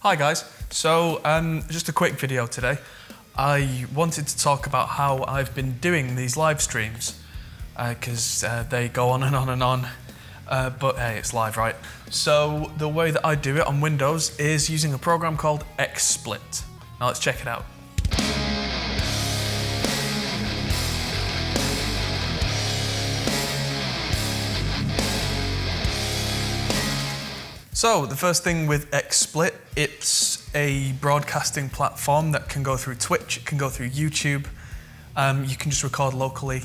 Hi guys, so just a quick video today. I wanted to talk about how I've been doing these live streams because they go on and on and on, but hey, it's live, right? So the way that I do it on Windows is using a program called XSplit. Now let's check it out. So the first thing with XSplit, it's a broadcasting platform that can go through Twitch, it can go through YouTube, you can just record locally,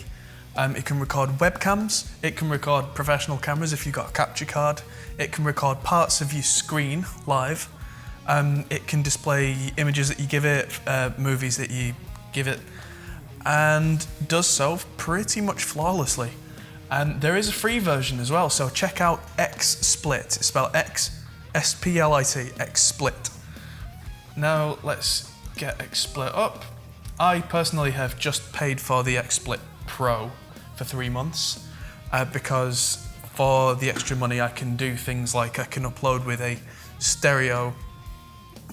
it can record webcams, it can record professional cameras if you've got a capture card, it can record parts of your screen live, it can display images that you give it, movies that you give it, and does so pretty much flawlessly. And there is a free version as well, so check out XSplit. It's spelled X-S-P-L-I-T, XSplit. Now let's get XSplit up. I personally have just paid for the XSplit Pro for 3 months because for the extra money I can do things like I can upload with a stereo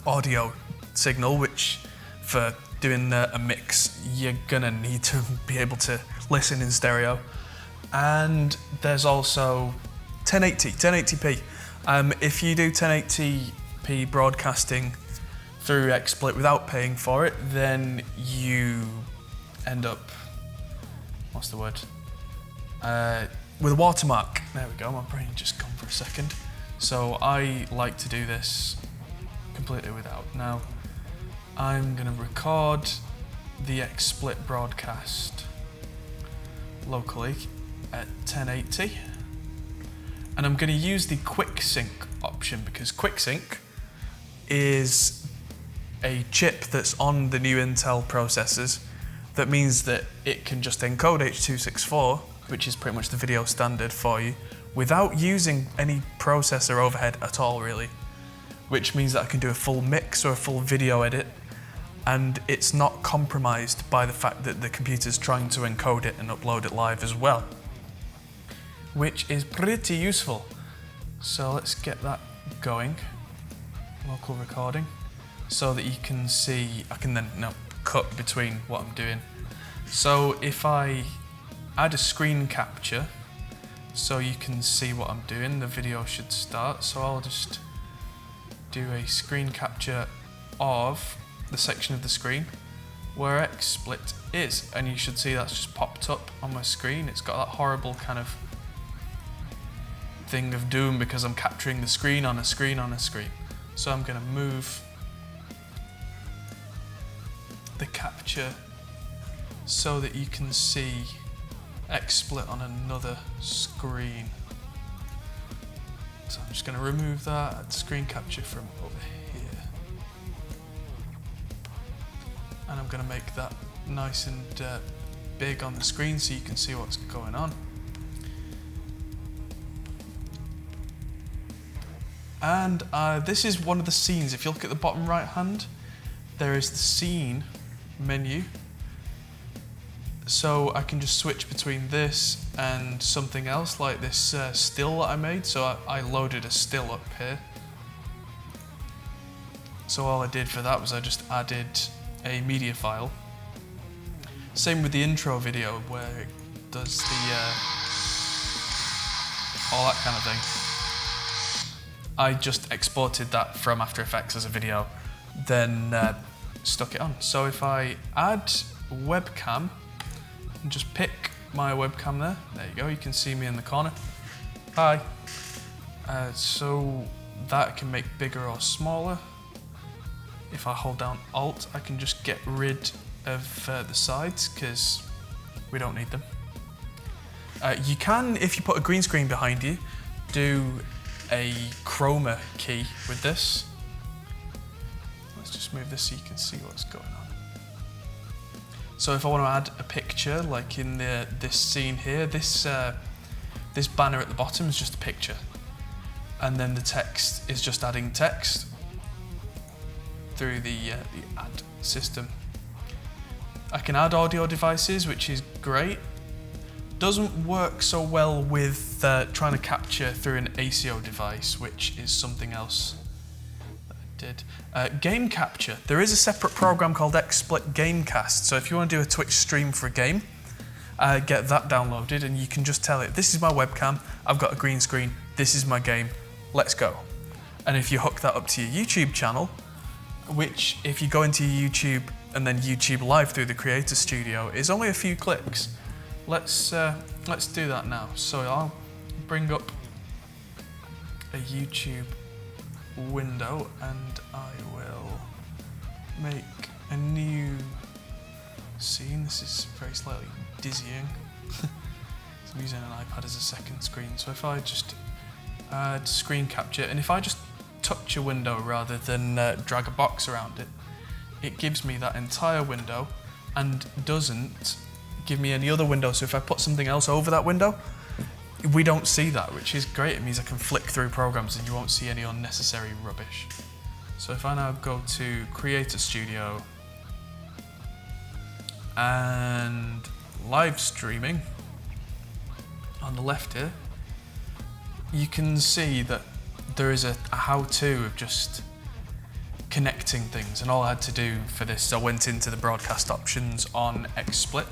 audio signal, which for doing a mix you're gonna need to be able to listen in stereo. And there's also 1080p. If you do 1080p broadcasting through XSplit without paying for it, then you end up, what's the word? With a watermark. There we go, my brain just gone for a second. So I like to do this completely without. Now, I'm gonna record the XSplit broadcast locally at 1080, and I'm going to use the quick sync option because quick sync is a chip that's on the new Intel processors that means that it can just encode H.264, which is pretty much the video standard for you, without using any processor overhead at all really, which means that I can do a full mix or a full video edit and it's not compromised by the fact that the computer's trying to encode it and upload it live as well, which is pretty useful. So let's get that going, local recording, so that you can see, I can then cut between what I'm doing. So if I add a screen capture, so you can see what I'm doing, the video should start. So I'll just do a screen capture of the section of the screen where XSplit is, and you should see that's just popped up on my screen. It's got that horrible kind of thing of doom because I'm capturing the screen on a screen on a screen. So I'm going to move the capture so that you can see XSplit on another screen. So I'm just going to remove that screen capture from over here, and I'm going to make that nice and big on the screen so you can see what's going on. And this is one of the scenes. If you look at the bottom right hand, there is the scene menu. So I can just switch between this and something else, like this still that I made. So I loaded a still up here. So all I did for that was I just added a media file. Same with the intro video where it does the all that kind of thing. I just exported that from After Effects as a video, then stuck it on. So if I add webcam and just pick my webcam there you go, you can see me in the corner. Hi. So that I can make bigger or smaller. If I hold down Alt, I can just get rid of the sides because we don't need them. You can, if you put a green screen behind you, do a chroma key with this. Let's just move this so you can see what's going on. So if I want to add a picture, like in this scene here, this banner at the bottom is just a picture, and then the text is just adding text through the add system. I can add audio devices, which is great. Doesn't work so well with trying to capture through an ACO device, which is something else that I did. Game capture. There is a separate program called XSplit Gamecast. So if you want to do a Twitch stream for a game, get that downloaded and you can just tell it, this is my webcam, I've got a green screen, this is my game, let's go. And if you hook that up to your YouTube channel, which if you go into your YouTube and then YouTube Live through the Creator Studio is only a few clicks. Let's do that now. So I'll bring up a YouTube window and I will make a new scene. This is very slightly dizzying. So I'm using an iPad as a second screen. So if I just screen capture, and if I just touch a window rather than drag a box around it, it gives me that entire window and doesn't give me any other window. So if I put something else over that window, we don't see that, which is great. It means I can flick through programs and you won't see any unnecessary rubbish. So if I now go to Creator Studio and live streaming on the left here, you can see that there is a how-to of just connecting things, and all I had to do for this is I went into the broadcast options on XSplit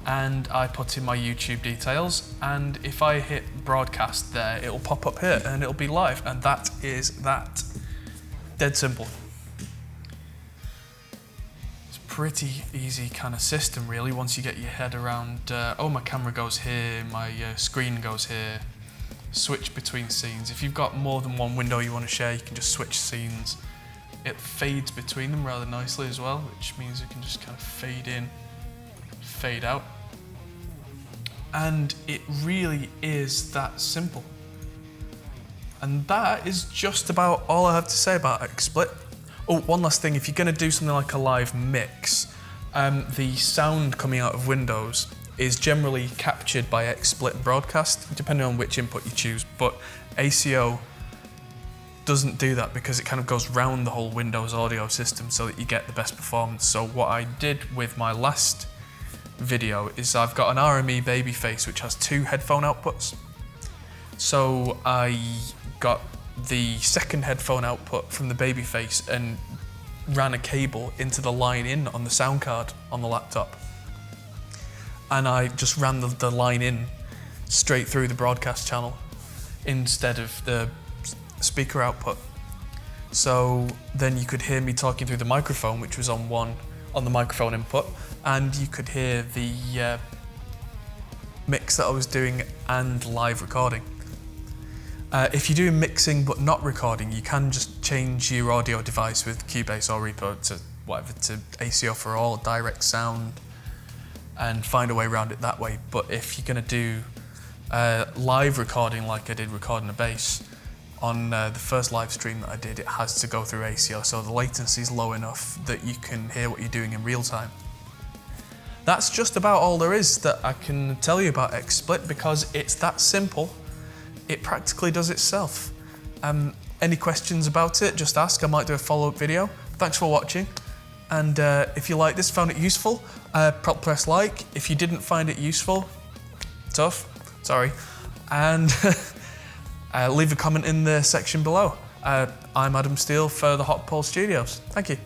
and I put in my YouTube details, and if I hit broadcast there, it'll pop up here and it'll be live, and that is that. Dead simple. It's a pretty easy kind of system really once you get your head around, oh, my camera goes here, my screen goes here, switch between scenes. If you've got more than one window you want to share, you can just switch scenes. It fades between them rather nicely as well, which means you can just kind of fade in, fade out. And it really is that simple. And that is just about all I have to say about XSplit. Oh, one last thing, if you're going to do something like a live mix, the sound coming out of Windows is generally captured by XSplit Broadcast, depending on which input you choose, but ACO doesn't do that because it kind of goes round the whole Windows audio system so that you get the best performance. So what I did with my last video is I've got an RME Babyface which has 2 headphone outputs. So I got the second headphone output from the Babyface and ran a cable into the line in on the sound card on the laptop. And I just ran the line in straight through the broadcast channel instead of the speaker output. So then you could hear me talking through the microphone, which was on the microphone input, and you could hear the mix that I was doing and live recording. If you're doing mixing but not recording, you can just change your audio device with Cubase or Reaper to whatever, to ACO for all, direct sound, and find a way around it that way. But if you're going to do live recording like I did recording a bass, on the first live stream that I did, it has to go through ACO, so the latency is low enough that you can hear what you're doing in real time. That's just about all there is that I can tell you about XSplit because it's that simple. It practically does itself. Any questions about it, just ask. I might do a follow-up video. Thanks for watching. And if you like this, found it useful, press like. If you didn't find it useful, tough, sorry. And leave a comment in the section below. I'm Adam Steele for the Hot Pole Studios. Thank you.